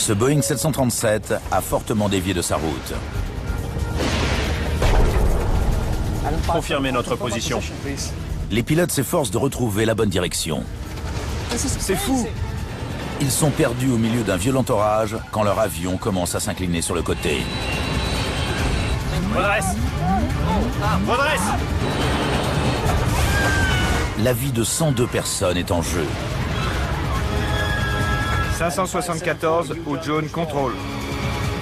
Ce Boeing 737 a fortement dévié de sa route. Confirmez notre position. Les pilotes s'efforcent de retrouver la bonne direction. C'est fou! Ils sont perdus au milieu d'un violent orage quand leur avion commence à s'incliner sur le côté. Redresse! Redresse! La vie de 102 personnes est en jeu. 574 ou John contrôle.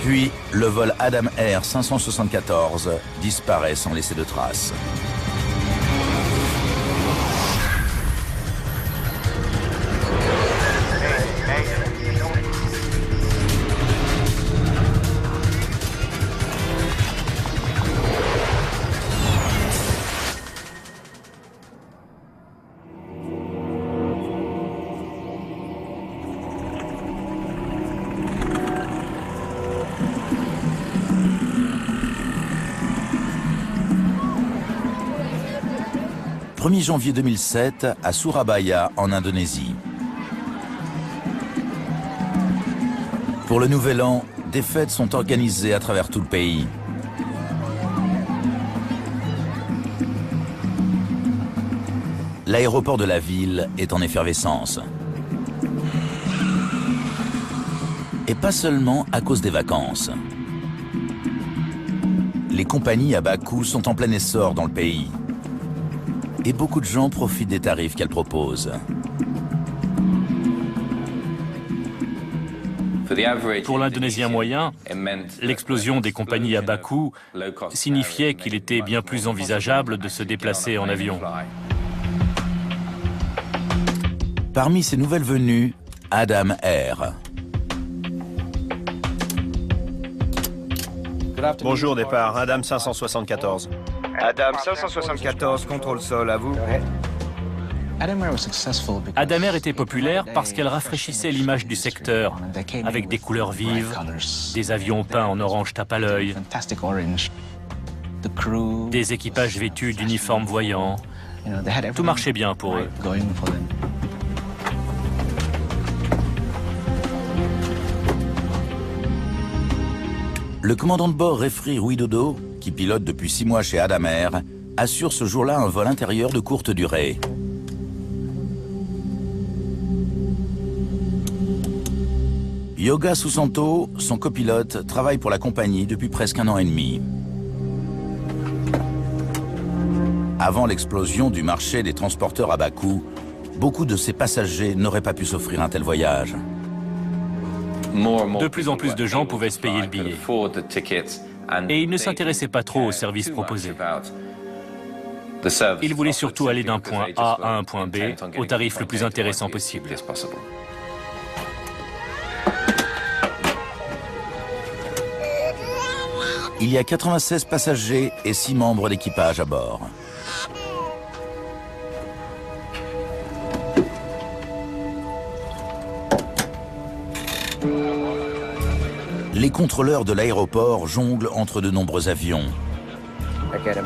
Puis, le vol Adam Air 574 disparaît sans laisser de traces. « 1er janvier 2007 à Surabaya, en Indonésie. Pour le Nouvel An, des fêtes sont organisées à travers tout le pays. L'aéroport de la ville est en effervescence. Et pas seulement à cause des vacances. Les compagnies à bas coût sont en plein essor dans le pays. Et beaucoup de gens profitent des tarifs qu'elles proposent. Pour l'Indonésien moyen, l'explosion des compagnies à bas coût signifiait qu'il était bien plus envisageable de se déplacer en avion. Parmi ces nouvelles venues, Adam Air. Bonjour, départ, Adam 574. Adam 574, contrôle sol, à vous. Adam Air était populaire parce qu'elle rafraîchissait l'image du secteur, avec des couleurs vives, des avions peints en orange tape à l'œil, des équipages vêtus d'uniformes voyants. Tout marchait bien pour eux. Le commandant de bord Refri Widodo, qui pilote depuis 6 mois chez Adam Air, assure ce jour-là un vol intérieur de courte durée. Yoga Susanto, son copilote, travaille pour la compagnie depuis presque 1 an et demi. Avant l'explosion du marché des transporteurs à bas coût, beaucoup de ses passagers n'auraient pas pu s'offrir un tel voyage. De plus en plus de gens pouvaient se payer le billet. Et ils ne s'intéressaient pas trop aux services proposés. Ils voulaient surtout aller d'un point A à un point B au tarif le plus intéressant possible. Il y a 96 passagers et 6 membres d'équipage à bord. Les contrôleurs de l'aéroport jonglent entre de nombreux avions.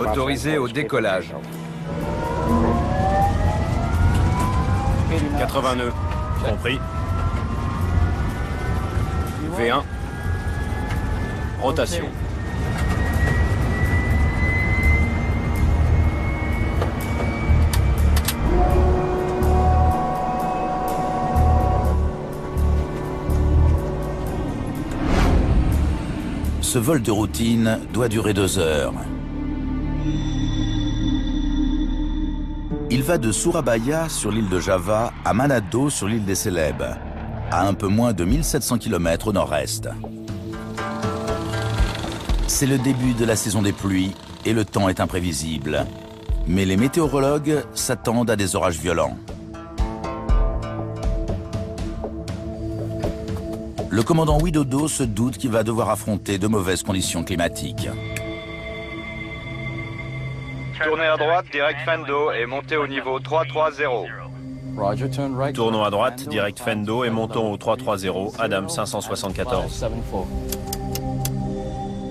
Autorisé au décollage. 80 nœuds. Compris. V1. Rotation. Ce vol de routine doit durer 2 heures. Il va de Surabaya sur l'île de Java à Manado sur l'île des Célèbes, à un peu moins de 1700 km au nord-est. C'est le début de la saison des pluies et le temps est imprévisible. Mais les météorologues s'attendent à des orages violents. Le commandant Widodo se doute qu'il va devoir affronter de mauvaises conditions climatiques. Tournez à droite, direct Fendo et montez au niveau 330. Tournons à droite, direct Fendo et montons au 330, Adam 574.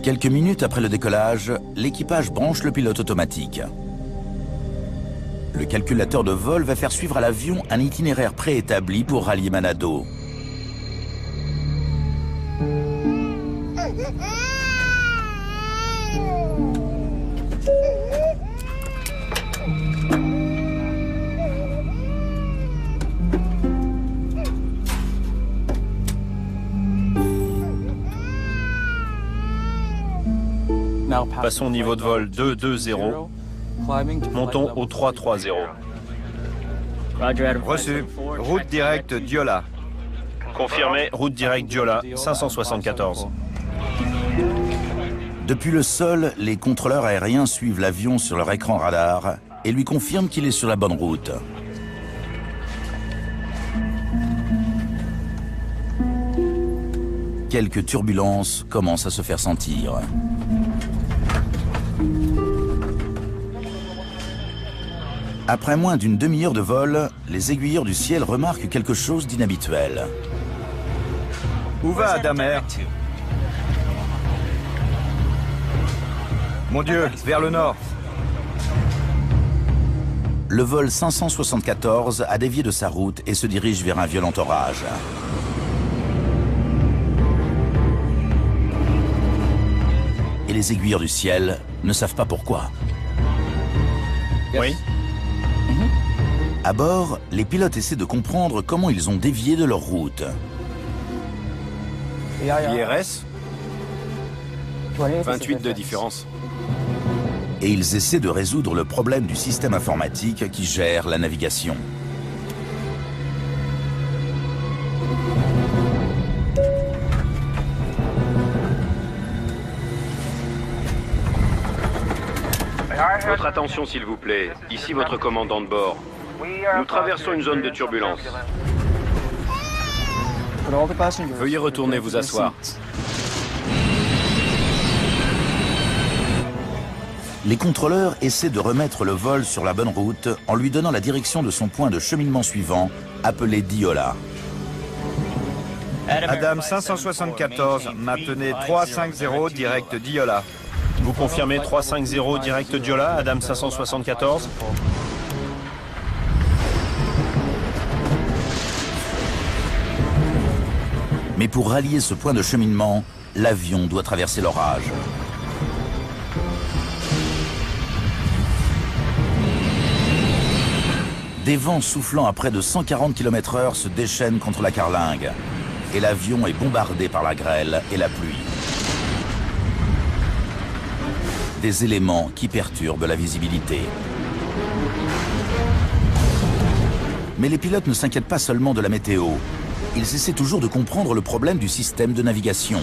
Quelques minutes après le décollage, l'équipage branche le pilote automatique. Le calculateur de vol va faire suivre à l'avion un itinéraire préétabli pour rallier Manado. Passons au niveau de vol 220. Montons au 330. Reçu. Route directe Diola. Confirmé, route directe Diola, 574. Depuis le sol, les contrôleurs aériens suivent l'avion sur leur écran radar et lui confirment qu'il est sur la bonne route. Quelques turbulences commencent à se faire sentir. Après moins d'une demi-heure de vol, les aiguilleurs du ciel remarquent quelque chose d'inhabituel. Où va Adamer? Mon Dieu, vers le nord. Le vol 574 a dévié de sa route et se dirige vers un violent orage. Et les aiguilleurs du ciel ne savent pas pourquoi. Oui. À bord, les pilotes essaient de comprendre comment ils ont dévié de leur route. IRS 28 de différence. Et ils essaient de résoudre le problème du système informatique qui gère la navigation. Votre attention s'il vous plaît, ici votre commandant de bord. Nous traversons une zone de turbulence. Veuillez retourner vous asseoir. Les contrôleurs essaient de remettre le vol sur la bonne route en lui donnant la direction de son point de cheminement suivant, appelé Diola. Adam 574, maintenez 350 direct Diola. Vous confirmez 350 direct Diola, Adam 574. Mais pour rallier ce point de cheminement, l'avion doit traverser l'orage. Des vents soufflant à près de 140 km/h se déchaînent contre la carlingue. Et l'avion est bombardé par la grêle et la pluie. Des éléments qui perturbent la visibilité. Mais les pilotes ne s'inquiètent pas seulement de la météo. Ils essaient toujours de comprendre le problème du système de navigation.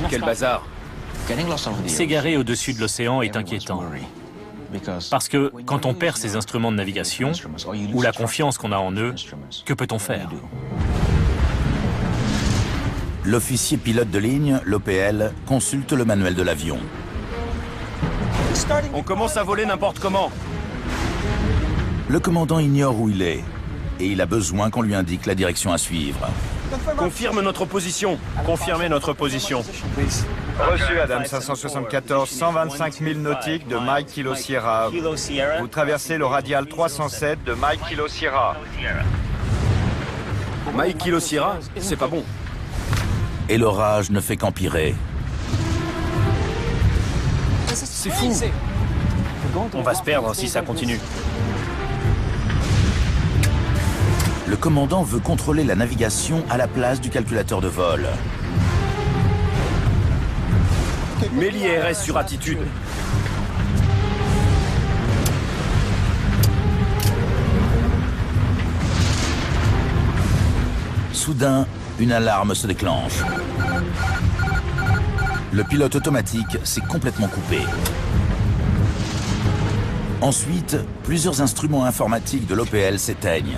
Quel bazar! S'égarer au-dessus de l'océan est inquiétant. Parce que quand on perd ses instruments de navigation, ou la confiance qu'on a en eux, que peut-on faire? L'officier pilote de ligne, l'OPL, consulte le manuel de l'avion. On commence à voler n'importe comment. Le commandant ignore où il est, et il a besoin qu'on lui indique la direction à suivre. Confirme notre position. Confirmez notre position. Reçu Adam 574, 125 000 nautiques de Mike Kilo Sierra. Vous traversez le radial 307 de Mike Kilo Sierra. Mike Kilo Sierra, c'est pas bon. Et l'orage ne fait qu'empirer. C'est fou. On va se perdre si ça continue. Le commandant veut contrôler la navigation à la place du calculateur de vol. Mets l'IRS sur attitude. Soudain, une alarme se déclenche. Le pilote automatique s'est complètement coupé. Ensuite, plusieurs instruments informatiques de l'OPL s'éteignent.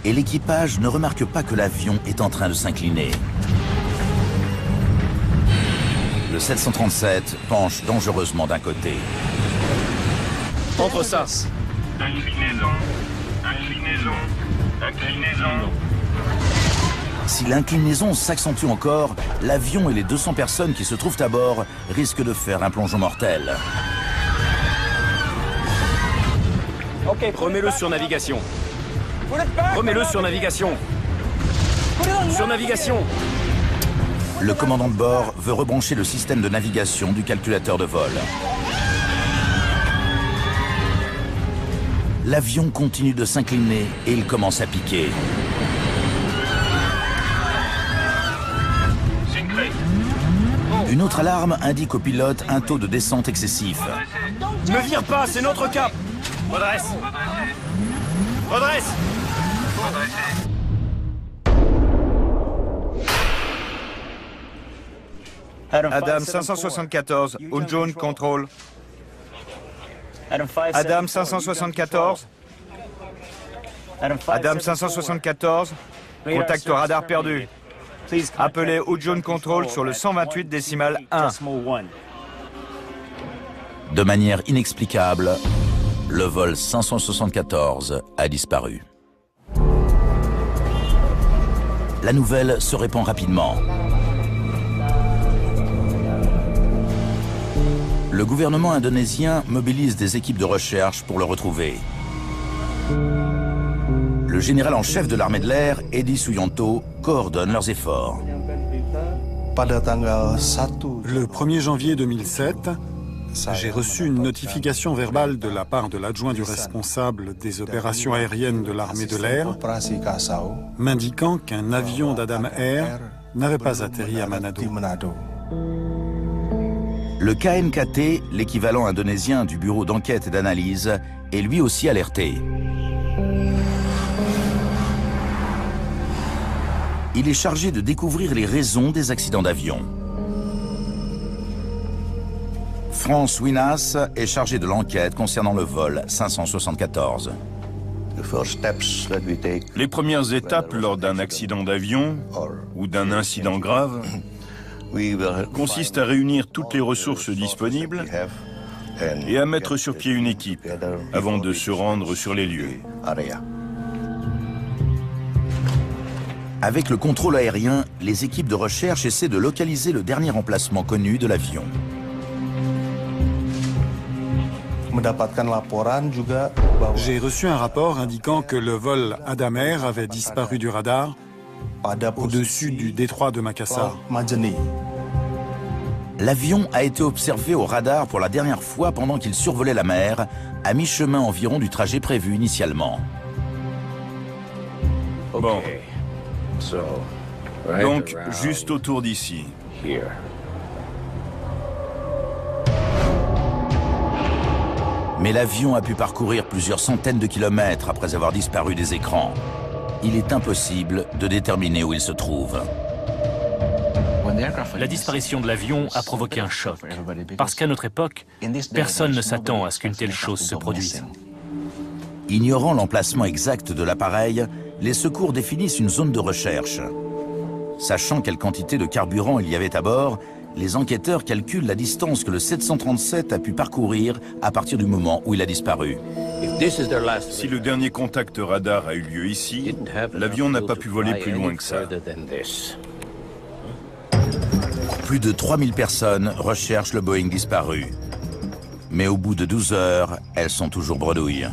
Et l'équipage ne remarque pas que l'avion est en train de s'incliner. Le 737 penche dangereusement d'un côté. Entre ça. Inclinaison. Inclinaison. Inclinaison. Si l'inclinaison s'accentue encore, l'avion et les 200 personnes qui se trouvent à bord risquent de faire un plongeon mortel. Remets-le sur navigation. Remets-le sur navigation. Sur navigation. Le commandant de bord veut rebrancher le système de navigation du calculateur de vol. L'avion continue de s'incliner et il commence à piquer. Une autre alarme indique au pilote un taux de descente excessif. Ne vire pas, c'est notre cap. Redresse. Redresse. Adam 574, Ujun contrôle. Adam 574. Adam 574, contact radar perdu. Appelez Ujun Control sur le 128 décimal 1. De manière inexplicable, le vol 574 a disparu. La nouvelle se répand rapidement. Le gouvernement indonésien mobilise des équipes de recherche pour le retrouver. Le général en chef de l'armée de l'air, Edi Suyanto, coordonne leurs efforts. Le 1er janvier 2007, j'ai reçu une notification verbale de la part de l'adjoint du responsable des opérations aériennes de l'armée de l'air, m'indiquant qu'un avion d'Adam Air n'avait pas atterri à Manado. Le KMKT, l'équivalent indonésien du bureau d'enquête et d'analyse, est lui aussi alerté. Il est chargé de découvrir les raisons des accidents d'avion. France Winas est chargé de l'enquête concernant le vol 574. Les premières étapes lors d'un accident d'avion ou d'un incident grave consistent à réunir toutes les ressources disponibles et à mettre sur pied une équipe avant de se rendre sur les lieux. Avec le contrôle aérien, les équipes de recherche essaient de localiser le dernier emplacement connu de l'avion. J'ai reçu un rapport indiquant que le vol Adam Air avait disparu du radar au-dessus du détroit de Makassar. L'avion a été observé au radar pour la dernière fois pendant qu'il survolait la mer, à mi-chemin environ du trajet prévu initialement. Bon. Donc, juste autour d'ici. Mais l'avion a pu parcourir plusieurs centaines de kilomètres après avoir disparu des écrans. Il est impossible de déterminer où il se trouve. La disparition de l'avion a provoqué un choc, parce qu'à notre époque, personne ne s'attend à ce qu'une telle chose se produise. Ignorant l'emplacement exact de l'appareil, les secours définissent une zone de recherche. Sachant quelle quantité de carburant il y avait à bord, les enquêteurs calculent la distance que le 737 a pu parcourir à partir du moment où il a disparu. Si le dernier contact radar a eu lieu ici, l'avion n'a pas pu voler plus loin que ça. Plus de 3000 personnes recherchent le Boeing disparu. Mais au bout de 12 heures, elles sont toujours bredouilles.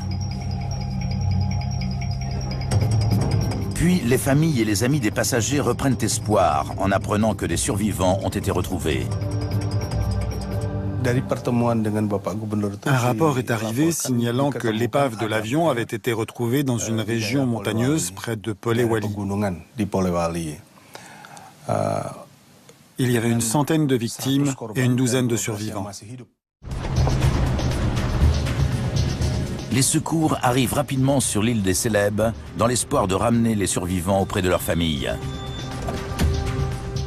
Puis, les familles et les amis des passagers reprennent espoir en apprenant que des survivants ont été retrouvés. Un rapport est arrivé signalant que l'épave de l'avion avait été retrouvée dans une région montagneuse près de Polewali. Il y avait une centaine de victimes et une douzaine de survivants. Les secours arrivent rapidement sur l'île des Célèbes dans l'espoir de ramener les survivants auprès de leurs familles.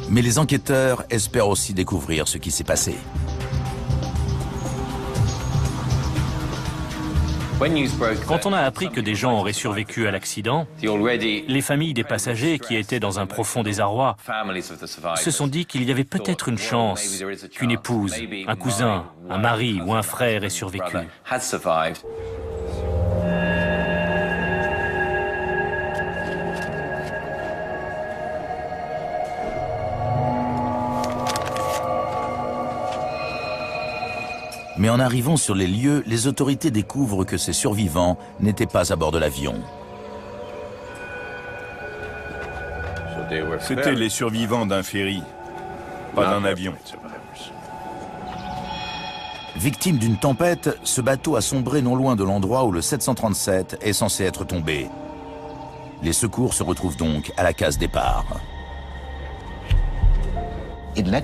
Mais les enquêteurs espèrent aussi découvrir ce qui s'est passé. Quand on a appris que des gens auraient survécu à l'accident, les familles des passagers qui étaient dans un profond désarroi se sont dit qu'il y avait peut-être une chance qu'une épouse, un cousin, un mari ou un frère ait survécu. Mais en arrivant sur les lieux, les autorités découvrent que ces survivants n'étaient pas à bord de l'avion. C'étaient les survivants d'un ferry, pas d'un avion. Victime d'une tempête, ce bateau a sombré non loin de l'endroit où le 737 est censé être tombé. Les secours se retrouvent donc à la case départ.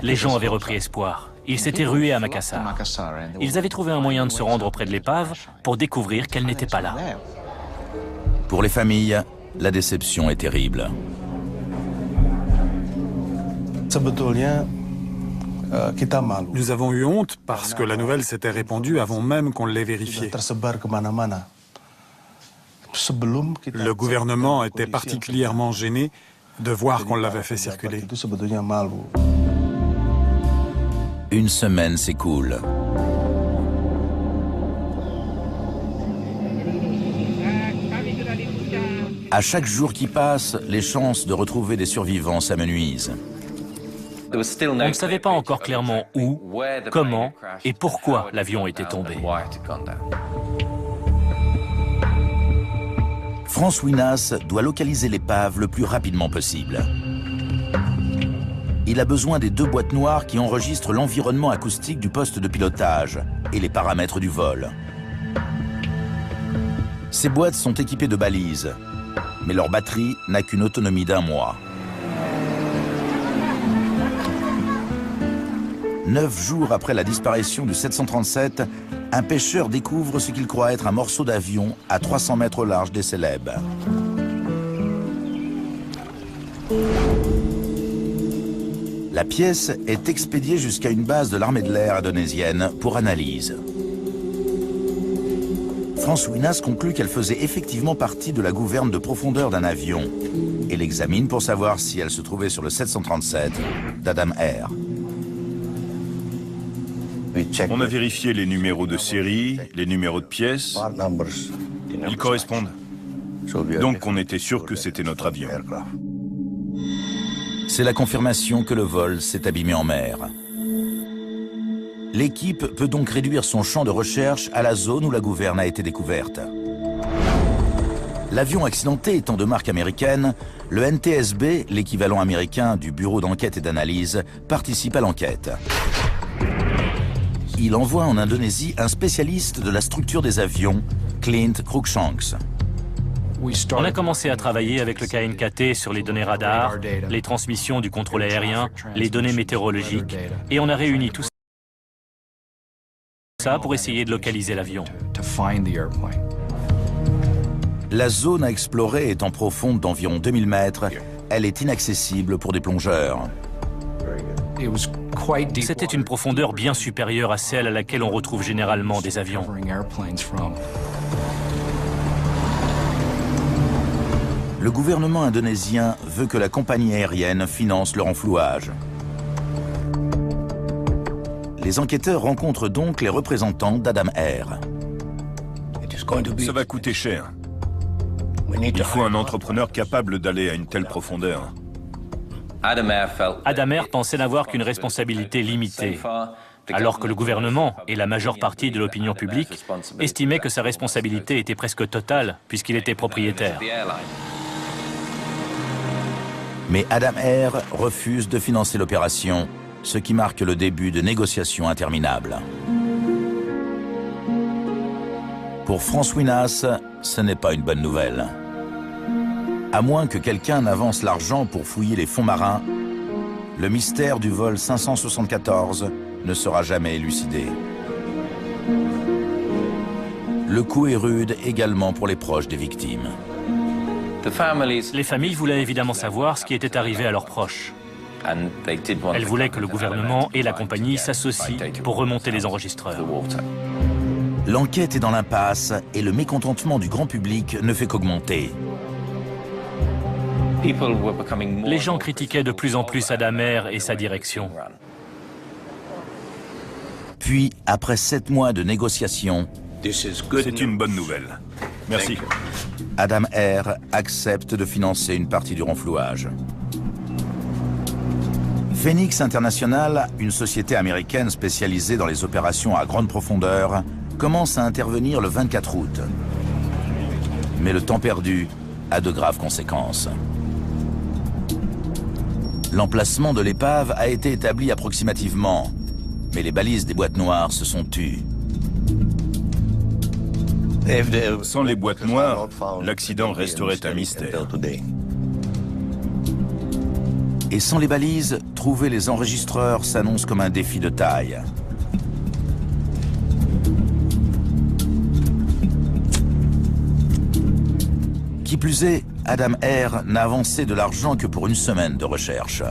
Les gens avaient repris espoir. Ils s'étaient rués à Makassar. Ils avaient trouvé un moyen de se rendre auprès de l'épave pour découvrir qu'elle n'était pas là. Pour les familles, la déception est terrible. Nous avons eu honte parce que la nouvelle s'était répandue avant même qu'on l'ait vérifiée. Le gouvernement était particulièrement gêné de voir qu'on l'avait fait circuler. Une semaine s'écoule. À chaque jour qui passe, les chances de retrouver des survivants s'amenuisent. On ne savait pas encore clairement où, comment et pourquoi l'avion était tombé. Franz Winas doit localiser l'épave le plus rapidement possible. Il a besoin des 2 boîtes noires qui enregistrent l'environnement acoustique du poste de pilotage et les paramètres du vol. Ces boîtes sont équipées de balises, mais leur batterie n'a qu'une autonomie d'1 mois. 9 jours après la disparition du 737, un pêcheur découvre ce qu'il croit être un morceau d'avion à 300 mètres au large des Célèbes. La pièce est expédiée jusqu'à une base de l'armée de l'air indonésienne pour analyse. Franz Winas conclut qu'elle faisait effectivement partie de la gouverne de profondeur d'un avion et l'examine pour savoir si elle se trouvait sur le 737 d'Adam Air. On a vérifié les numéros de série, les numéros de pièces. Ils correspondent. Donc on était sûr que c'était notre avion. C'est la confirmation que le vol s'est abîmé en mer. L'équipe peut donc réduire son champ de recherche à la zone où la gouverne a été découverte. L'avion accidenté étant de marque américaine, le NTSB, l'équivalent américain du Bureau d'enquête et d'analyse, participe à l'enquête. Il envoie en Indonésie un spécialiste de la structure des avions, Clint Cruikshanks. On a commencé à travailler avec le KNKT sur les données radars, les transmissions du contrôle aérien, les données météorologiques, et on a réuni tout ça pour essayer de localiser l'avion. La zone à explorer étant profonde d'environ 2000 mètres, elle est inaccessible pour des plongeurs. C'était une profondeur bien supérieure à celle à laquelle on retrouve généralement des avions. Le gouvernement indonésien veut que la compagnie aérienne finance le renflouage. Les enquêteurs rencontrent donc les représentants d'Adam Air. Ça va coûter cher. Il faut un entrepreneur capable d'aller à une telle profondeur. Adam Air pensait n'avoir qu'une responsabilité limitée, alors que le gouvernement et la majeure partie de l'opinion publique estimaient que sa responsabilité était presque totale, puisqu'il était propriétaire. Mais Adam Air refuse de financer l'opération, ce qui marque le début de négociations interminables. Pour Franz Winas, ce n'est pas une bonne nouvelle. À moins que quelqu'un n'avance l'argent pour fouiller les fonds marins, le mystère du vol 574 ne sera jamais élucidé. Le coup est rude également pour les proches des victimes. Les familles voulaient évidemment savoir ce qui était arrivé à leurs proches. Elles voulaient que le gouvernement et la compagnie s'associent pour remonter les enregistreurs. L'enquête est dans l'impasse et le mécontentement du grand public ne fait qu'augmenter. Les gens critiquaient de plus en plus Adam Air et sa direction. Puis, après 7 mois de négociations, c'est une bonne nouvelle. Merci. Adam Air accepte de financer une partie du renflouage. Phoenix International, une société américaine spécialisée dans les opérations à grande profondeur, commence à intervenir le 24 août. Mais le temps perdu a de graves conséquences. L'emplacement de l'épave a été établi approximativement, mais les balises des boîtes noires se sont tues. Sans les boîtes noires, l'accident resterait un mystère. Et sans les balises, trouver les enregistreurs s'annonce comme un défi de taille. Qui plus est, Adam Hare n'a avancé de l'argent que pour une semaine de recherche.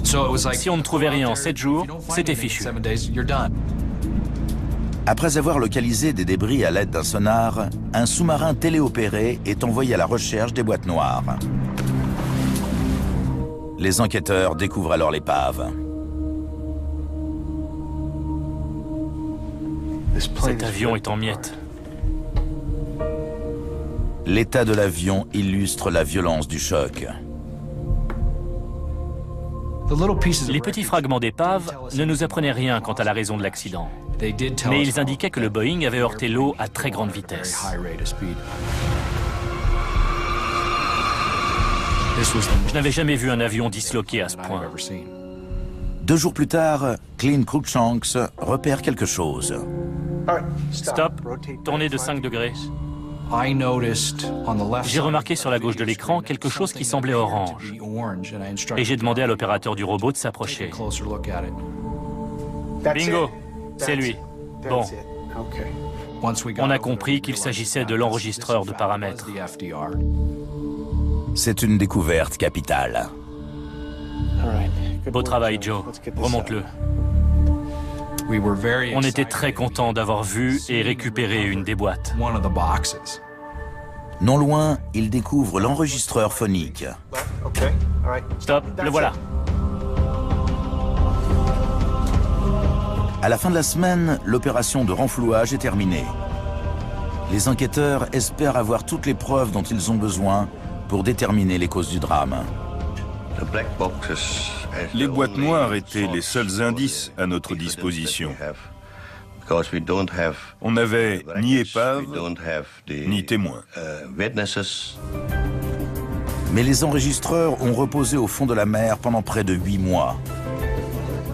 Si on ne trouvait rien en 7 jours, c'était fichu. Après avoir localisé des débris à l'aide d'un sonar, un sous-marin téléopéré est envoyé à la recherche des boîtes noires. Les enquêteurs découvrent alors l'épave. Cet avion est en miettes. L'état de l'avion illustre la violence du choc. Les petits fragments d'épave ne nous apprenaient rien quant à la raison de l'accident. Mais ils indiquaient que le Boeing avait heurté l'eau à très grande vitesse. Je n'avais jamais vu un avion disloqué à ce point. 2 jours plus tard, Clint Cruikshanks repère quelque chose. Stop, tournez de 5 degrés. J'ai remarqué sur la gauche de l'écran quelque chose qui semblait orange. Et j'ai demandé à l'opérateur du robot de s'approcher. Bingo, c'est lui. Bon. On a compris qu'il s'agissait de l'enregistreur de paramètres. C'est une découverte capitale. Beau travail, Joe. Remonte-le. On était très contents d'avoir vu et récupéré une des boîtes. Non loin, il découvre l'enregistreur phonique. Stop, le voilà. À la fin de la semaine, l'opération de renflouage est terminée. Les enquêteurs espèrent avoir toutes les preuves dont ils ont besoin pour déterminer les causes du drame. Les boîtes noires étaient les seuls indices à notre disposition. On n'avait ni épave, ni témoin. Mais les enregistreurs ont reposé au fond de la mer pendant près de 8 mois.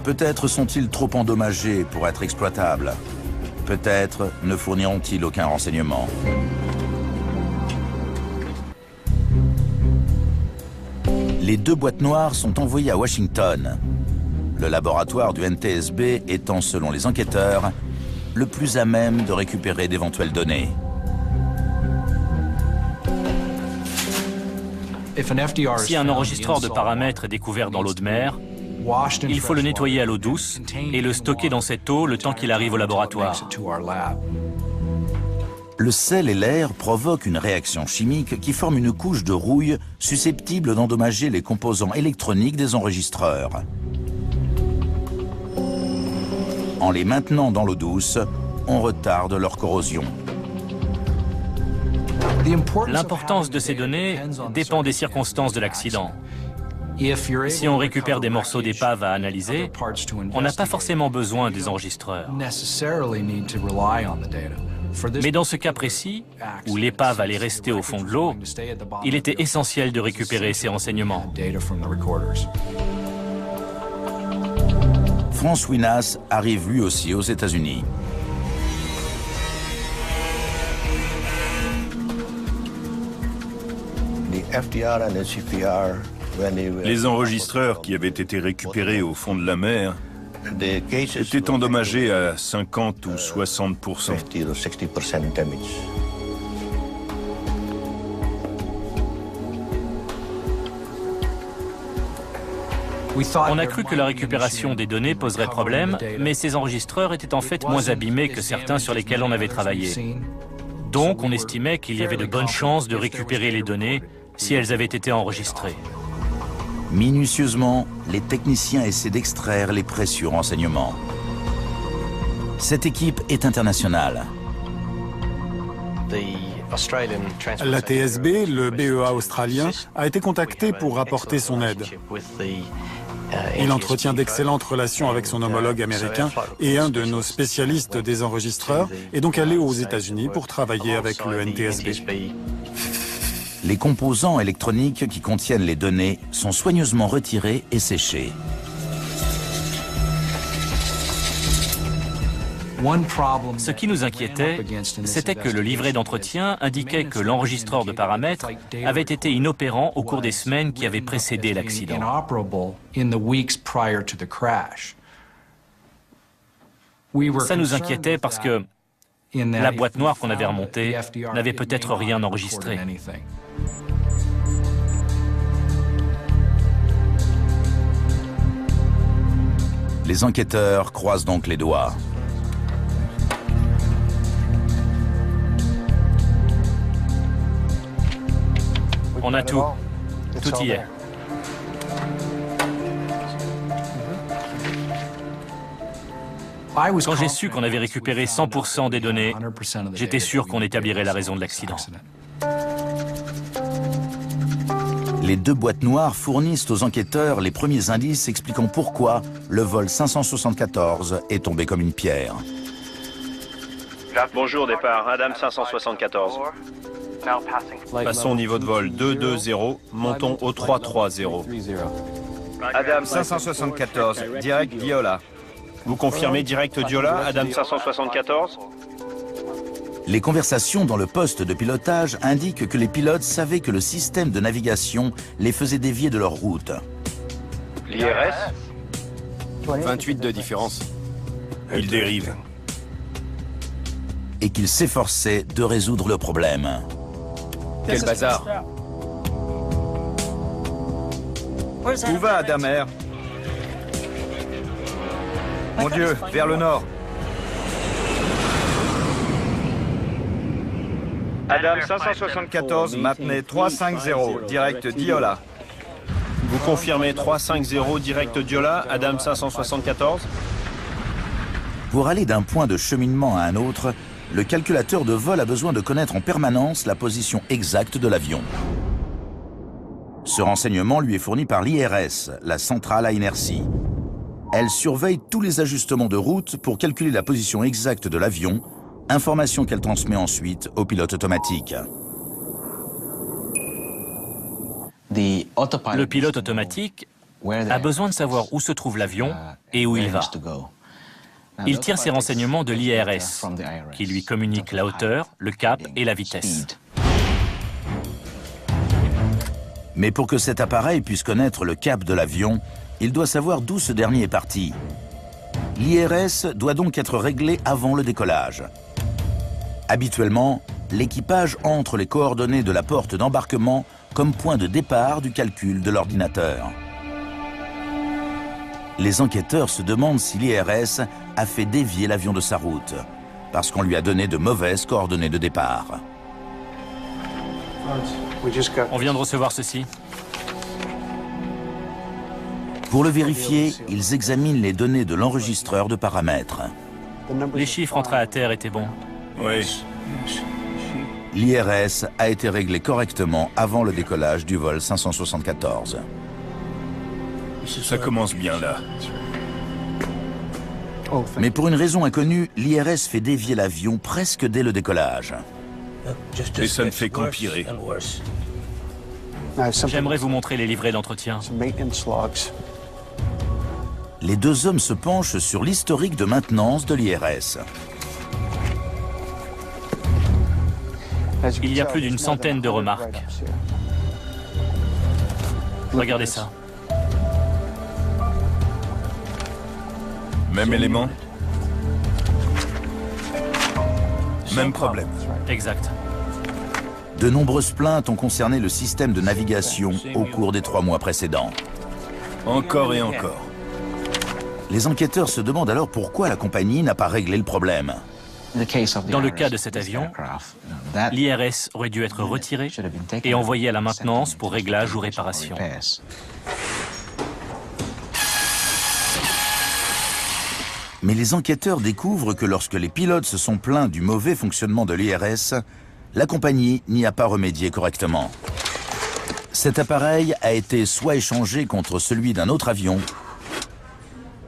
Peut-être sont-ils trop endommagés pour être exploitables. Peut-être ne fourniront-ils aucun renseignement. Les 2 boîtes noires sont envoyées à Washington. Le laboratoire du NTSB étant, selon les enquêteurs, le plus à même de récupérer d'éventuelles données. Si un enregistreur de paramètres est découvert dans l'eau de mer, il faut le nettoyer à l'eau douce et le stocker dans cette eau le temps qu'il arrive au laboratoire. Le sel et l'air provoquent une réaction chimique qui forme une couche de rouille susceptible d'endommager les composants électroniques des enregistreurs. En les maintenant dans l'eau douce, on retarde leur corrosion. L'importance de ces données dépend des circonstances de l'accident. Si on récupère des morceaux d'épave à analyser, on n'a pas forcément besoin des enregistreurs. Mais dans ce cas précis, où l'épave allait rester au fond de l'eau, il était essentiel de récupérer ces renseignements. Franz Winas arrive lui aussi aux États-Unis. Les enregistreurs qui avaient été récupérés au fond de la mer étaient endommagés à 50 ou 60%. On a cru que la récupération des données poserait problème, mais ces enregistreurs étaient en fait moins abîmés que certains sur lesquels on avait travaillé. Donc on estimait qu'il y avait de bonnes chances de récupérer les données si elles avaient été enregistrées. Minutieusement, les techniciens essaient d'extraire les précieux renseignements. Cette équipe est internationale. La TSB, le BEA australien, a été contacté pour apporter son aide. Il entretient d'excellentes relations avec son homologue américain et un de nos spécialistes des enregistreurs est donc allé aux États-Unis pour travailler avec le NTSB. Les composants électroniques qui contiennent les données sont soigneusement retirés et séchés. Ce qui nous inquiétait, c'était que le livret d'entretien indiquait que l'enregistreur de paramètres avait été inopérant au cours des semaines qui avaient précédé l'accident. Ça nous inquiétait parce que la boîte noire qu'on avait remontée n'avait peut-être rien enregistré. Les enquêteurs croisent donc les doigts. On a tout. Tout y est. Quand j'ai su qu'on avait récupéré 100% des données, j'étais sûr qu'on établirait la raison de l'accident. Les deux boîtes noires fournissent aux enquêteurs les premiers indices expliquant pourquoi le vol 574 est tombé comme une pierre. Bonjour, départ, Adam 574. Passons au niveau de vol 220, montons au 330. Adam 574, direct Diola. Vous confirmez direct Diola, Adam 574? Les conversations dans le poste de pilotage indiquent que les pilotes savaient que le système de navigation les faisait dévier de leur route. L'IRS? 28 de différence. Il dérive. Et qu'ils s'efforçaient de résoudre le problème. Quel bazar. Où va Adam Air? Mon Dieu, vers le nord. Adam 574, maintenez 350, direct Diola. Vous confirmez 350 direct Diola, Adam 574? Pour aller d'un point de cheminement à un autre, le calculateur de vol a besoin de connaître en permanence la position exacte de l'avion. Ce renseignement lui est fourni par l'IRS, la centrale à inertie. Elle surveille tous les ajustements de route pour calculer la position exacte de l'avion, information qu'elle transmet ensuite au pilote automatique. Le pilote automatique a besoin de savoir où se trouve l'avion et où il va. Il tire ses renseignements de l'IRS, qui lui communique la hauteur, le cap et la vitesse. Mais pour que cet appareil puisse connaître le cap de l'avion, il doit savoir d'où ce dernier est parti. L'IRS doit donc être réglé avant le décollage. Habituellement, l'équipage entre les coordonnées de la porte d'embarquement comme point de départ du calcul de l'ordinateur. Les enquêteurs se demandent si l'IRS a fait dévier l'avion de sa route, parce qu'on lui a donné de mauvaises coordonnées de départ. On vient de recevoir ceci. Pour le vérifier, ils examinent les données de l'enregistreur de paramètres. Les chiffres entrés à terre étaient bons. Oui. L'IRS a été réglé correctement avant le décollage du vol 574. Ça commence bien là. Mais pour une raison inconnue, l'IRS fait dévier l'avion presque dès le décollage. Et ça ne fait qu'empirer. J'aimerais vous montrer les livrets d'entretien. Les deux hommes se penchent sur l'historique de maintenance de l'IRS. Il y a plus d'une centaine de remarques. Regardez ça. Même élément. Même problème. Exact. De nombreuses plaintes ont concerné le système de navigation au cours des 3 mois précédents. Encore et encore. Les enquêteurs se demandent alors pourquoi la compagnie n'a pas réglé le problème. Dans le cas de cet avion, l'IRS aurait dû être retiré et envoyé à la maintenance pour réglage ou réparation. Mais les enquêteurs découvrent que lorsque les pilotes se sont plaints du mauvais fonctionnement de l'IRS, la compagnie n'y a pas remédié correctement. Cet appareil a été soit échangé contre celui d'un autre avion,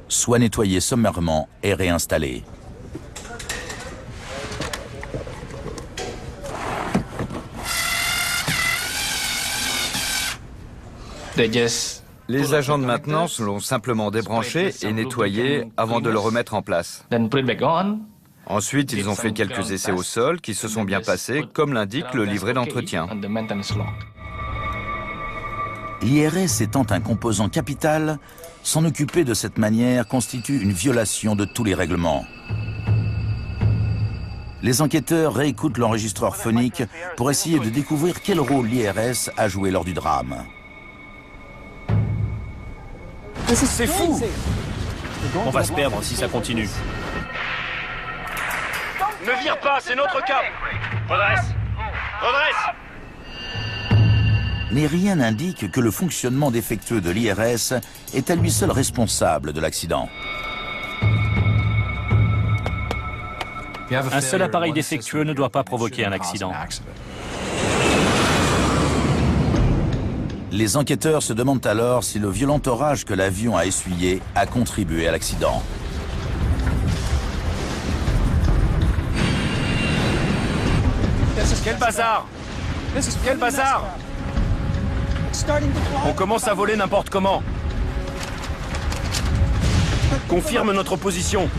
soit nettoyé sommairement et réinstallé. Les agents de maintenance l'ont simplement débranché et nettoyé avant de le remettre en place. Ensuite, ils ont fait quelques essais au sol qui se sont bien passés, comme l'indique le livret d'entretien. L'IRS étant un composant capital, s'en occuper de cette manière constitue une violation de tous les règlements. Les enquêteurs réécoutent l'enregistreur phonique pour essayer de découvrir quel rôle l'IRS a joué lors du drame. C'est fou! On va se perdre si ça continue. Ne vire pas, c'est notre cap! Redresse! Redresse! Mais rien n'indique que le fonctionnement défectueux de l'IRS est à lui seul responsable de l'accident. Un seul appareil défectueux ne doit pas provoquer un accident. Les enquêteurs se demandent alors si le violent orage que l'avion a essuyé a contribué à l'accident. Quel bazar! Quel bazar! On commence à voler n'importe comment. Confirme notre position.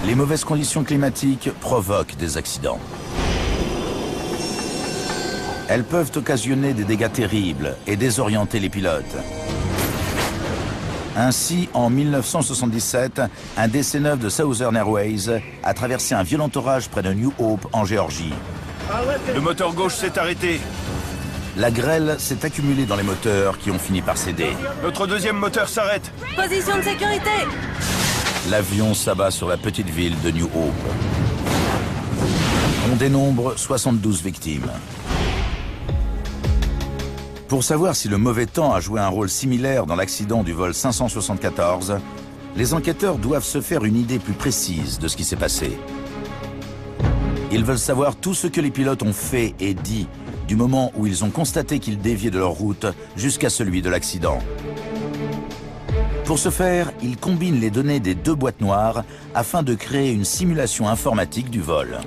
Les mauvaises conditions climatiques provoquent des accidents. Elles peuvent occasionner des dégâts terribles et désorienter les pilotes. Ainsi, en 1977, un DC-9 de Southern Airways a traversé un violent orage près de New Hope, en Géorgie. Le moteur gauche s'est arrêté. La grêle s'est accumulée dans les moteurs qui ont fini par céder. Notre deuxième moteur s'arrête. Position de sécurité! L'avion s'abat sur la petite ville de New Hope. On dénombre 72 victimes. Pour savoir si le mauvais temps a joué un rôle similaire dans l'accident du vol 574, les enquêteurs doivent se faire une idée plus précise de ce qui s'est passé. Ils veulent savoir tout ce que les pilotes ont fait et dit du moment où ils ont constaté qu'ils déviaient de leur route jusqu'à celui de l'accident. Pour ce faire, ils combinent les données des deux boîtes noires afin de créer une simulation informatique du vol.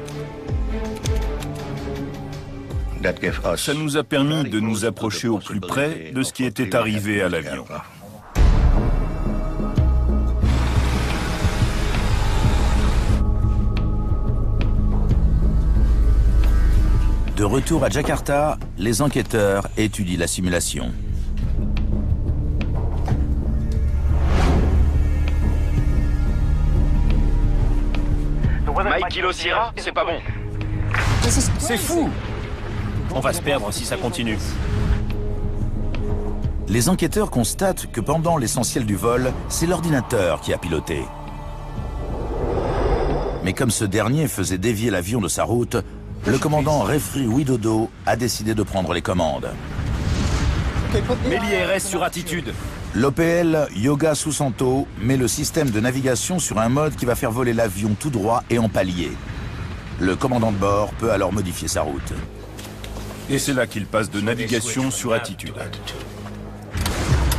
Ça nous a permis de nous approcher au plus près de ce qui était arrivé à l'avion. De retour à Jakarta, les enquêteurs étudient la simulation. Mike Kilo Sierra, c'est pas bon. C'est fou! On va se perdre si ça continue. Les enquêteurs constatent que pendant l'essentiel du vol, c'est l'ordinateur qui a piloté. Mais comme ce dernier faisait dévier l'avion de sa route, le commandant Refri Widodo a décidé de prendre les commandes. Mets l'IRS sur attitude. L'OPL Yoga Susanto met le système de navigation sur un mode qui va faire voler l'avion tout droit et en palier. Le commandant de bord peut alors modifier sa route. Et c'est là qu'il passe de navigation sur attitude.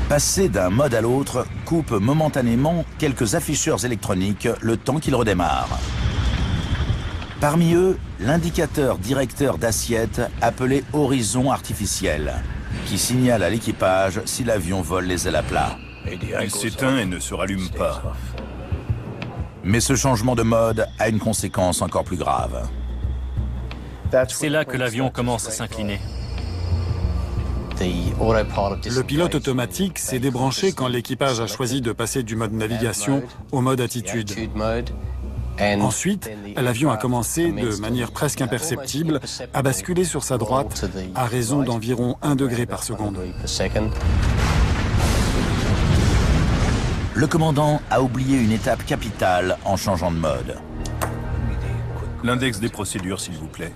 Passer d'un mode à l'autre coupe momentanément quelques afficheurs électroniques le temps qu'il redémarre. Parmi eux, l'indicateur directeur d'assiette appelé horizon artificiel, qui signale à l'équipage si l'avion vole les ailes à plat. Il s'éteint et ne se rallume pas. Mais ce changement de mode a une conséquence encore plus grave. C'est là que l'avion commence à s'incliner. Le pilote automatique s'est débranché quand l'équipage a choisi de passer du mode navigation au mode attitude. Ensuite, l'avion a commencé, de manière presque imperceptible, à basculer sur sa droite à raison d'environ 1 degré par seconde. Le commandant a oublié une étape capitale en changeant de mode. L'index des procédures, s'il vous plaît.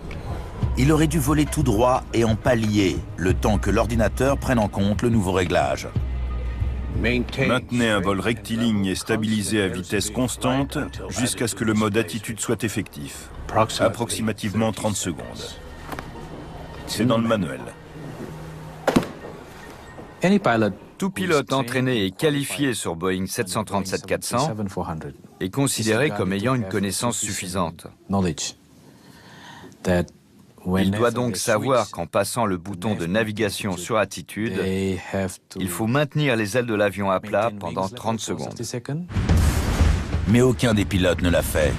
Il aurait dû voler tout droit et en palier, le temps que l'ordinateur prenne en compte le nouveau réglage. Maintenez un vol rectiligne et stabilisé à vitesse constante jusqu'à ce que le mode attitude soit effectif. Approximativement 30 secondes. C'est dans le manuel. Tout pilote entraîné et qualifié sur Boeing 737-400 est considéré comme ayant une connaissance suffisante. Il doit donc savoir qu'en passant le bouton de navigation sur attitude, il faut maintenir les ailes de l'avion à plat pendant 30 secondes. Mais aucun des pilotes ne l'a fait.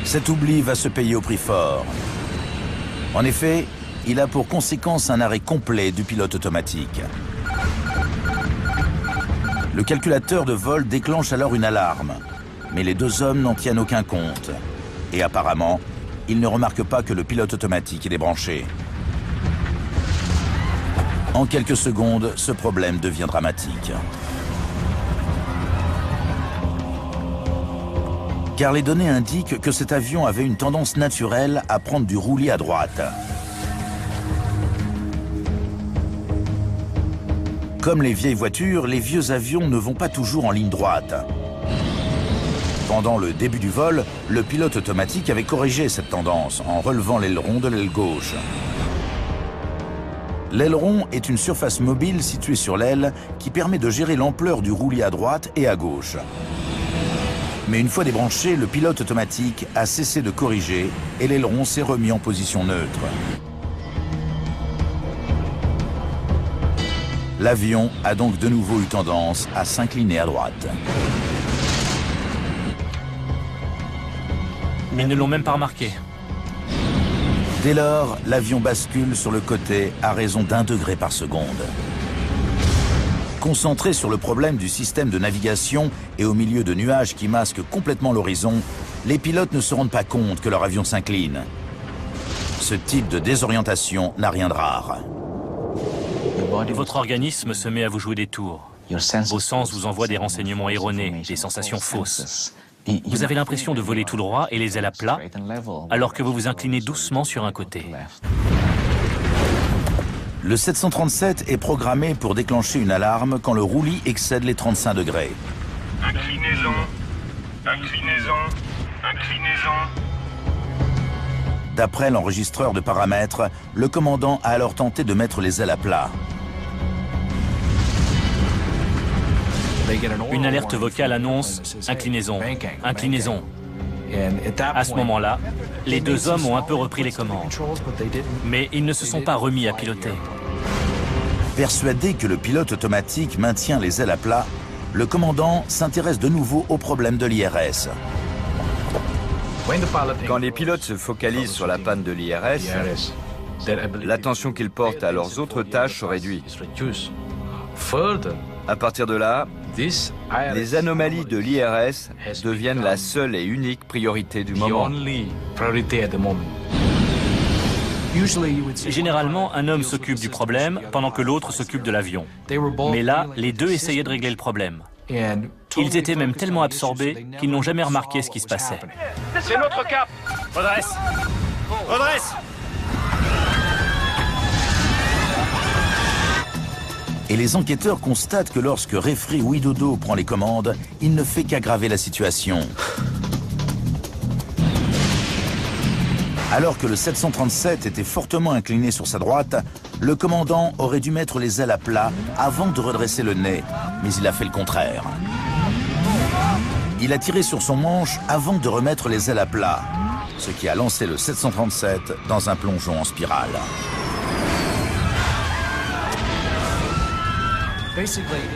Cet oubli va se payer au prix fort. En effet, il a pour conséquence un arrêt complet du pilote automatique. Le calculateur de vol déclenche alors une alarme, mais les deux hommes n'en tiennent aucun compte. Et apparemment, ils ne remarquent pas que le pilote automatique est débranché. En quelques secondes, ce problème devient dramatique. Car les données indiquent que cet avion avait une tendance naturelle à prendre du roulis à droite. Comme les vieilles voitures, les vieux avions ne vont pas toujours en ligne droite. Pendant le début du vol, le pilote automatique avait corrigé cette tendance en relevant l'aileron de l'aile gauche. L'aileron est une surface mobile située sur l'aile qui permet de gérer l'ampleur du roulis à droite et à gauche. Mais une fois débranché, le pilote automatique a cessé de corriger et l'aileron s'est remis en position neutre. L'avion a donc de nouveau eu tendance à s'incliner à droite. Ils ne l'ont même pas remarqué. Dès lors, l'avion bascule sur le côté à raison d'1 degré par seconde. Concentrés sur le problème du système de navigation et au milieu de nuages qui masquent complètement l'horizon, les pilotes ne se rendent pas compte que leur avion s'incline. Ce type de désorientation n'a rien de rare. Votre organisme se met à vous jouer des tours. Vos sens vous envoient des renseignements erronés, des sensations fausses. Vous avez l'impression de voler tout droit et les ailes à plat, alors que vous vous inclinez doucement sur un côté. Le 737 est programmé pour déclencher une alarme quand le roulis excède les 35 degrés. Inclinaison, inclinaison, inclinaison. D'après l'enregistreur de paramètres, le commandant a alors tenté de mettre les ailes à plat. Une alerte vocale annonce « Inclinaison, inclinaison ». À ce moment-là, les deux hommes ont un peu repris les commandes. Mais ils ne se sont pas remis à piloter. Persuadé que le pilote automatique maintient les ailes à plat, le commandant s'intéresse de nouveau au problème de l'IRS. Quand les pilotes se focalisent sur la panne de l'IRS, l'attention qu'ils portent à leurs autres tâches se réduit. À partir de là, les anomalies de l'IRS deviennent la seule et unique priorité du moment. Généralement, un homme s'occupe du problème pendant que l'autre s'occupe de l'avion. Mais là, les deux essayaient de régler le problème. Ils étaient même tellement absorbés qu'ils n'ont jamais remarqué ce qui se passait. C'est notre cap. Redresse. Redresse. Et les enquêteurs constatent que lorsque Referee Widodo prend les commandes, il ne fait qu'aggraver la situation. Alors que le 737 était fortement incliné sur sa droite, le commandant aurait dû mettre les ailes à plat avant de redresser le nez, mais il a fait le contraire. Il a tiré sur son manche avant de remettre les ailes à plat, ce qui a lancé le 737 dans un plongeon en spirale.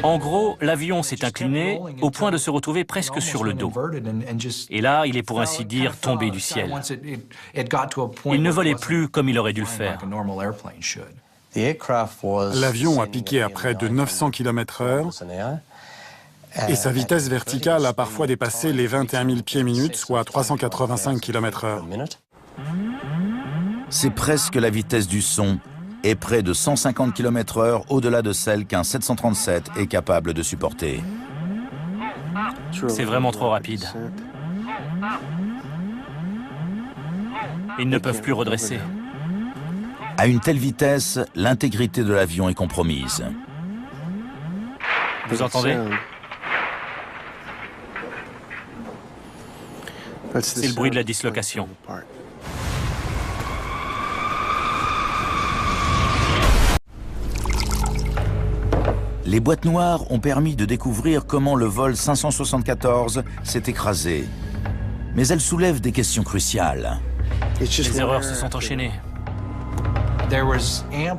En gros, l'avion s'est incliné au point de se retrouver presque sur le dos. Et là, il est pour ainsi dire tombé du ciel. Il ne volait plus comme il aurait dû le faire. L'avion a piqué à près de 900 km/h et sa vitesse verticale a parfois dépassé les 21 000 pieds minutes, soit 385 km/h. C'est presque la vitesse du son et près de 150 km/h au-delà de celle qu'un 737 est capable de supporter. C'est vraiment trop rapide. Ils ne peuvent plus redresser. À une telle vitesse, l'intégrité de l'avion est compromise. Vous entendez ? C'est le bruit de la dislocation. Les boîtes noires ont permis de découvrir comment le vol 574 s'est écrasé. Mais elles soulèvent des questions cruciales. Les erreurs se sont enchaînées.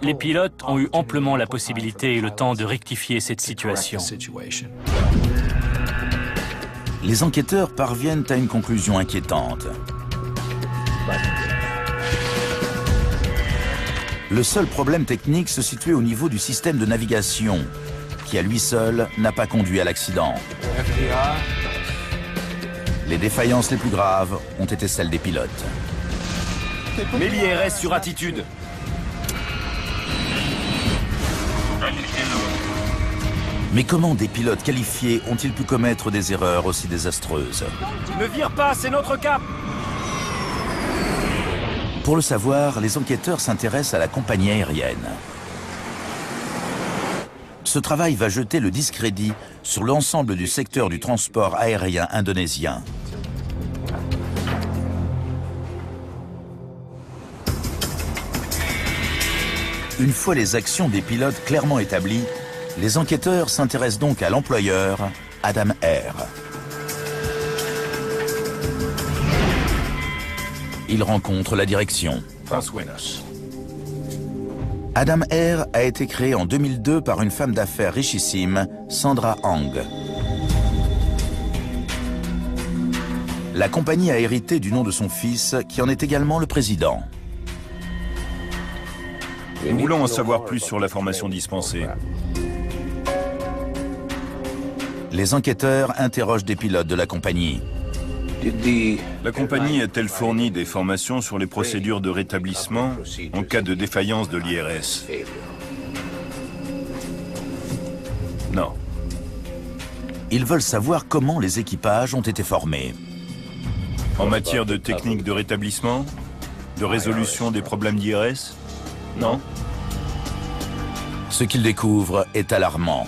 Les pilotes ont eu amplement la possibilité et le temps de rectifier cette situation. Les enquêteurs parviennent à une conclusion inquiétante. Le seul problème technique se situait au niveau du système de navigation, qui à lui seul n'a pas conduit à l'accident. Les défaillances les plus graves ont été celles des pilotes. Mets l'IRS sur attitude. Mais comment des pilotes qualifiés ont-ils pu commettre des erreurs aussi désastreuses? Ne vire pas, c'est notre cap. Pour le savoir, les enquêteurs s'intéressent à la compagnie aérienne. Ce travail va jeter le discrédit sur l'ensemble du secteur du transport aérien indonésien. Une fois les actions des pilotes clairement établies, les enquêteurs s'intéressent donc à l'employeur, Adam Air. Ils rencontrent la direction. Adam Air a été créé en 2002 par une femme d'affaires richissime, Sandra Hang. La compagnie a hérité du nom de son fils, qui en est également le président. Nous voulons en savoir plus sur la formation dispensée. Les enquêteurs interrogent des pilotes de la compagnie. La compagnie a-t-elle fourni des formations sur les procédures de rétablissement en cas de défaillance de l'IRS? Non. Ils veulent savoir comment les équipages ont été formés. En matière de technique de rétablissement, de résolution des problèmes d'IRS? Non. Ce qu'ils découvrent est alarmant.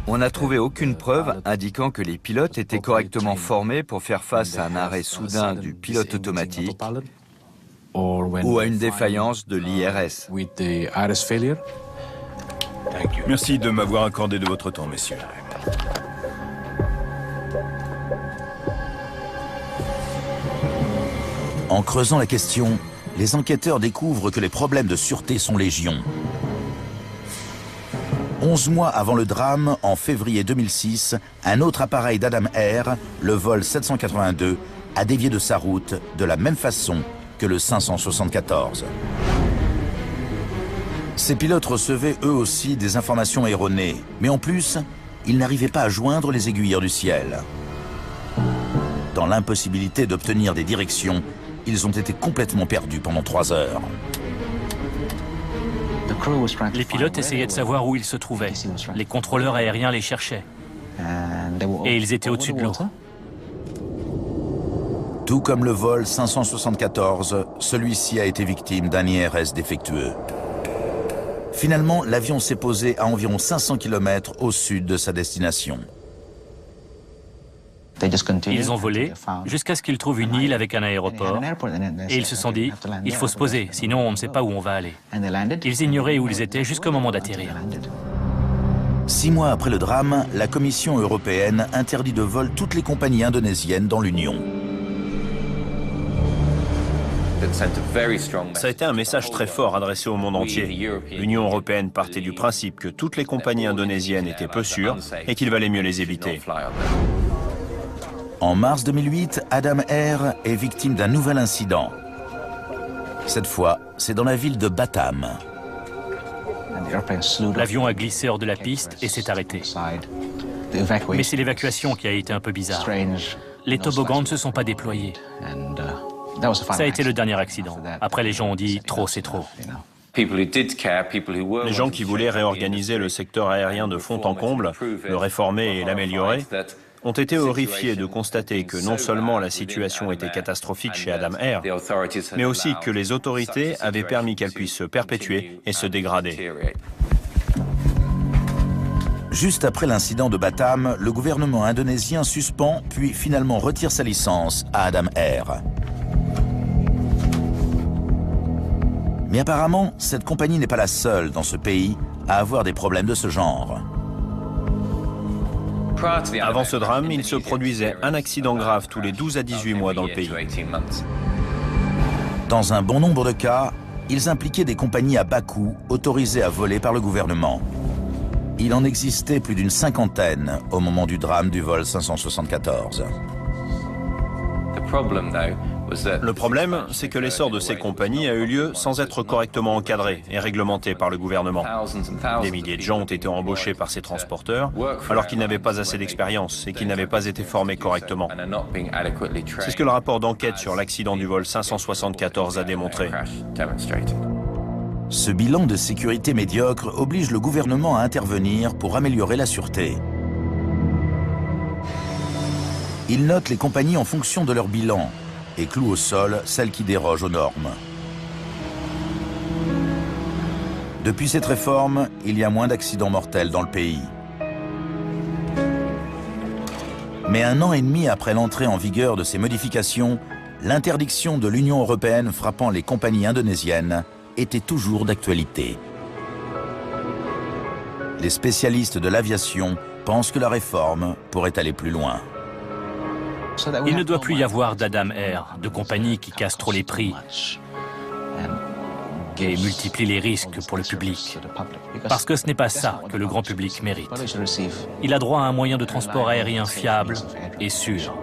On n'a trouvé aucune preuve indiquant que les pilotes étaient correctement formés pour faire face à un arrêt soudain du pilote automatique ou à une défaillance de l'IRS. Merci de m'avoir accordé de votre temps, messieurs. En creusant la question, les enquêteurs découvrent que les problèmes de sûreté sont légion. 11 mois avant le drame, en février 2006, un autre appareil d'Adam Air, le vol 782, a dévié de sa route de la même façon que le 574. Ces pilotes recevaient eux aussi des informations erronées, mais en plus, ils n'arrivaient pas à joindre les aiguilleurs du ciel. Dans l'impossibilité d'obtenir des directions, ils ont été complètement perdus pendant 3 heures. Les pilotes essayaient de savoir où ils se trouvaient. Les contrôleurs aériens les cherchaient. Et ils étaient au-dessus de l'eau. Tout comme le vol 574, celui-ci a été victime d'un IRS défectueux. Finalement, l'avion s'est posé à environ 500 km au sud de sa destination. Ils ont volé jusqu'à ce qu'ils trouvent une île avec un aéroport et ils se sont dit « il faut se poser, sinon on ne sait pas où on va aller ». Ils ignoraient où ils étaient jusqu'au moment d'atterrir. 6 mois après le drame, la Commission européenne interdit de vol toutes les compagnies indonésiennes dans l'Union. Ça a été un message très fort adressé au monde entier. L'Union européenne partait du principe que toutes les compagnies indonésiennes étaient peu sûres et qu'il valait mieux les éviter. En mars 2008, Adam Air est victime d'un nouvel incident. Cette fois, c'est dans la ville de Batam. L'avion a glissé hors de la piste et s'est arrêté. Mais c'est l'évacuation qui a été un peu bizarre. Les toboggans ne se sont pas déployés. Ça a été le dernier accident. Après, les gens ont dit « trop, c'est trop ». Les gens qui voulaient réorganiser le secteur aérien de fond en comble, le réformer et l'améliorer, ont été horrifiés de constater que non seulement la situation était catastrophique chez Adam Air, mais aussi que les autorités avaient permis qu'elle puisse se perpétuer et se dégrader. Juste après l'incident de Batam, le gouvernement indonésien suspend puis finalement retire sa licence à Adam Air. Mais apparemment, cette compagnie n'est pas la seule dans ce pays à avoir des problèmes de ce genre. Avant ce drame, il se produisait un accident grave tous les 12 à 18 mois dans le pays. Dans un bon nombre de cas, ils impliquaient des compagnies à bas coût autorisées à voler par le gouvernement. Il en existait plus d'une cinquantaine au moment du drame du vol 574. Le problème, c'est que l'essor de ces compagnies a eu lieu sans être correctement encadré et réglementé par le gouvernement. Des milliers de gens ont été embauchés par ces transporteurs alors qu'ils n'avaient pas assez d'expérience et qu'ils n'avaient pas été formés correctement. C'est ce que le rapport d'enquête sur l'accident du vol 574 a démontré. Ce bilan de sécurité médiocre oblige le gouvernement à intervenir pour améliorer la sûreté. Il note les compagnies en fonction de leur bilan et cloue au sol celles qui dérogent aux normes. Depuis cette réforme, il y a moins d'accidents mortels dans le pays. Mais 1 an et demi après l'entrée en vigueur de ces modifications, l'interdiction de l'Union européenne frappant les compagnies indonésiennes était toujours d'actualité. Les spécialistes de l'aviation pensent que la réforme pourrait aller plus loin. Il ne doit plus y avoir d'Adam Air, de compagnies qui cassent trop les prix et multiplient les risques pour le public. Parce que ce n'est pas ça que le grand public mérite. Il a droit à un moyen de transport aérien fiable et sûr.